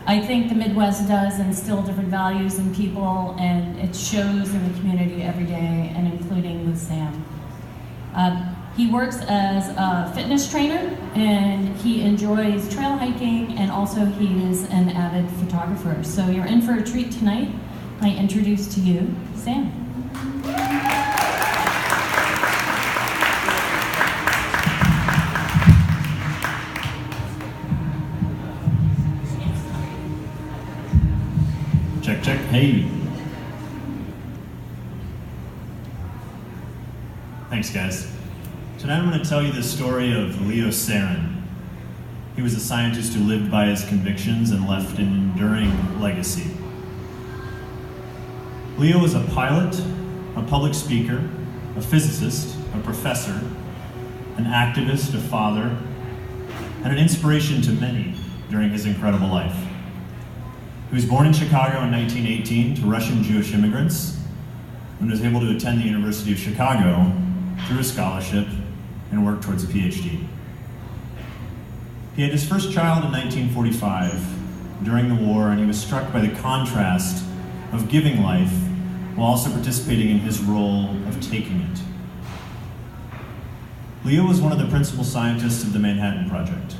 I think the Midwest does instill different values in people, and it shows in the community every day, and including with Sam. He works as a fitness trainer, and he enjoys trail hiking, and also he is an avid photographer. So you're in for a treat tonight. I introduce to you Sam. Check, check. Hey. Thanks, guys. Tonight I'm going to tell you the story of Leo Seren. He was a scientist who lived by his convictions and left an enduring legacy. Leo was a pilot, a public speaker, a physicist, a professor, an activist, a father, and an inspiration to many during his incredible life. He was born in Chicago in 1918 to Russian Jewish immigrants and was able to attend the University of Chicago through a scholarship and work towards a PhD. He had his first child in 1945 during the war, and he was struck by the contrast of giving life while also participating in his role of taking it. Leo was one of the principal scientists of the Manhattan Project,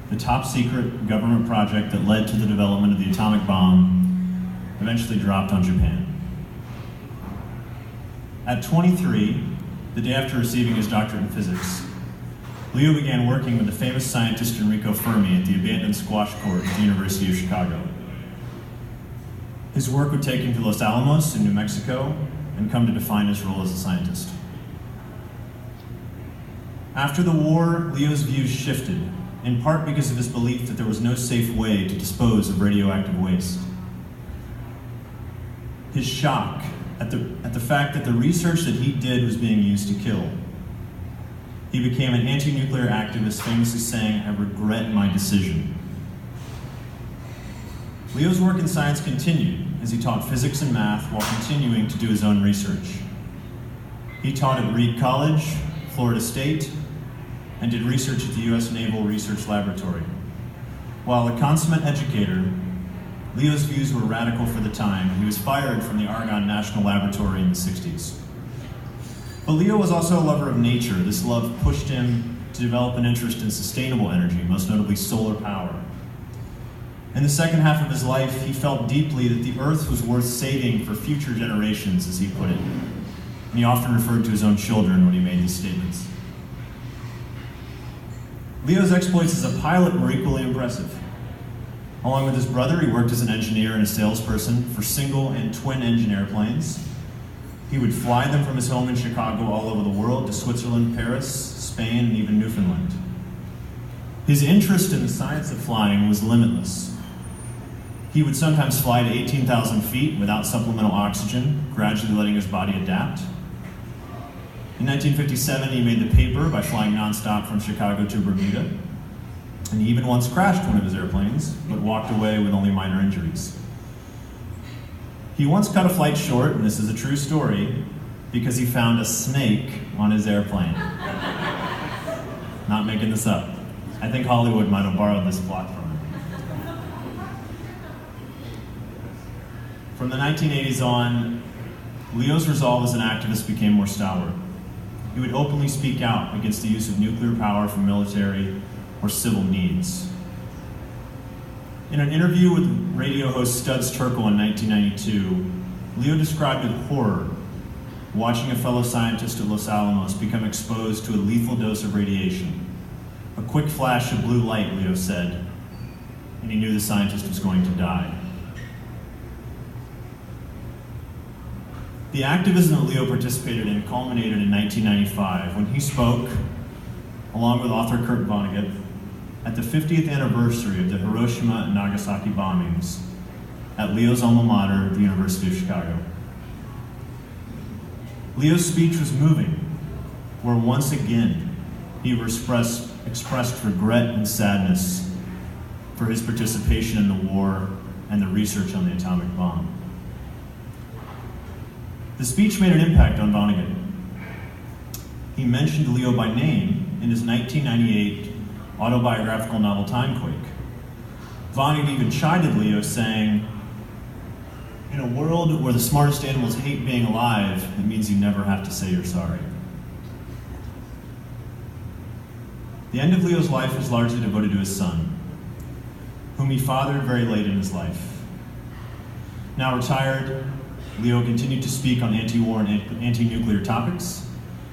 the top secret government project that led to the development of the atomic bomb, eventually dropped on Japan. At 23, the day after receiving his doctorate in physics, Leo began working with the famous scientist Enrico Fermi at the abandoned squash court at the University of Chicago. His work would take him to Los Alamos in New Mexico and come to define his role as a scientist. After the war, Leo's views shifted, in part because of his belief that there was no safe way to dispose of radioactive waste. His shock at the fact that the research that he did was being used to kill. He became an anti-nuclear activist, famously saying, "I regret my decision." Leo's work in science continued as he taught physics and math while continuing to do his own research. He taught at Reed College, Florida State, and did research at the U.S. Naval Research Laboratory. While a consummate educator, Leo's views were radical for the time, and he was fired from the Argonne National Laboratory in the 60s. But Leo was also a lover of nature. This love pushed him to develop an interest in sustainable energy, most notably solar power. In the second half of his life, he felt deeply that the Earth was worth saving for future generations, as he put it. And he often referred to his own children when he made these statements. Leo's exploits as a pilot were equally impressive. Along with his brother, he worked as an engineer and a salesperson for single and twin-engine airplanes. He would fly them from his home in Chicago all over the world to Switzerland, Paris, Spain, and even Newfoundland. His interest in the science of flying was limitless. He would sometimes fly to 18,000 feet without supplemental oxygen, gradually letting his body adapt. In 1957, he made the paper by flying nonstop from Chicago to Bermuda. And he even once crashed one of his airplanes, but walked away with only minor injuries. He once cut a flight short, and this is a true story, because he found a snake on his airplane. Not making this up. I think Hollywood might have borrowed this plot from him. From the 1980s on, Leo's resolve as an activist became more stalwart. He would openly speak out against the use of nuclear power for military or civil needs. In an interview with radio host Studs Terkel in 1992, Leo described with horror watching a fellow scientist at Los Alamos become exposed to a lethal dose of radiation. A quick flash of blue light, Leo said, and he knew the scientist was going to die. The activism that Leo participated in culminated in 1995 when he spoke, along with author Kurt Vonnegut, at the 50th anniversary of the Hiroshima and Nagasaki bombings at Leo's alma mater, the University of Chicago. Leo's speech was moving, where once again he expressed regret and sadness for his participation in the war and the research on the atomic bomb. The speech made an impact on Vonnegut. He mentioned Leo by name in his 1998 autobiographical novel Timequake. Vonnegut even chided Leo, saying, "In a world where the smartest animals hate being alive, it means you never have to say you're sorry." The end of Leo's life was largely devoted to his son, whom he fathered very late in his life. Now retired, Leo continued to speak on anti-war and anti-nuclear topics,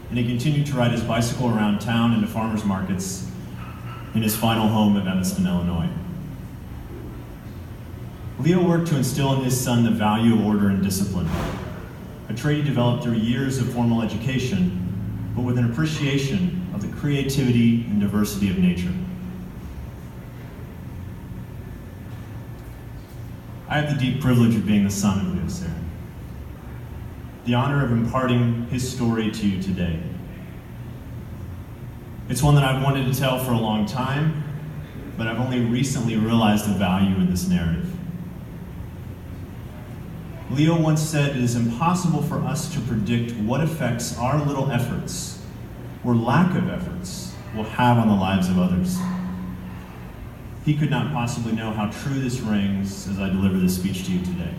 and he continued to ride his bicycle around town and to farmers markets in his final home of Evanston, Illinois. Leo worked to instill in his son the value of order and discipline, a trait he developed through years of formal education, but with an appreciation of the creativity and diversity of nature. I have the deep privilege of being the son of Leo Seren, the honor of imparting his story to you today. It's one that I've wanted to tell for a long time, but I've only recently realized the value in this narrative. Leo once said, "It is impossible for us to predict what effects our little efforts, or lack of efforts, will have on the lives of others." He could not possibly know how true this rings as I deliver this speech to you today.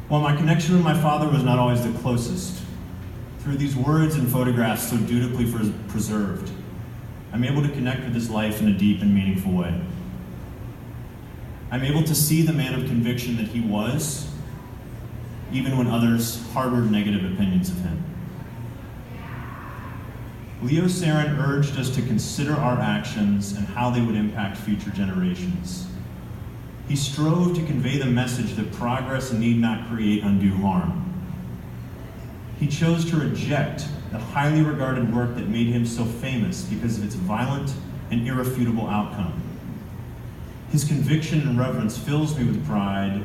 While my connection with my father was not always the closest, through these words and photographs so dutifully preserved, I'm able to connect with his life in a deep and meaningful way. I'm able to see the man of conviction that he was, even when others harbored negative opinions of him. Leo Seren urged us to consider our actions and how they would impact future generations. He strove to convey the message that progress need not create undue harm. He chose to reject the highly regarded work that made him so famous because of its violent and irrefutable outcome. His conviction and reverence fills me with pride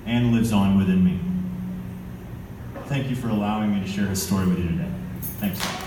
and lives on within me. Thank you for allowing me to share his story with you today. Thanks.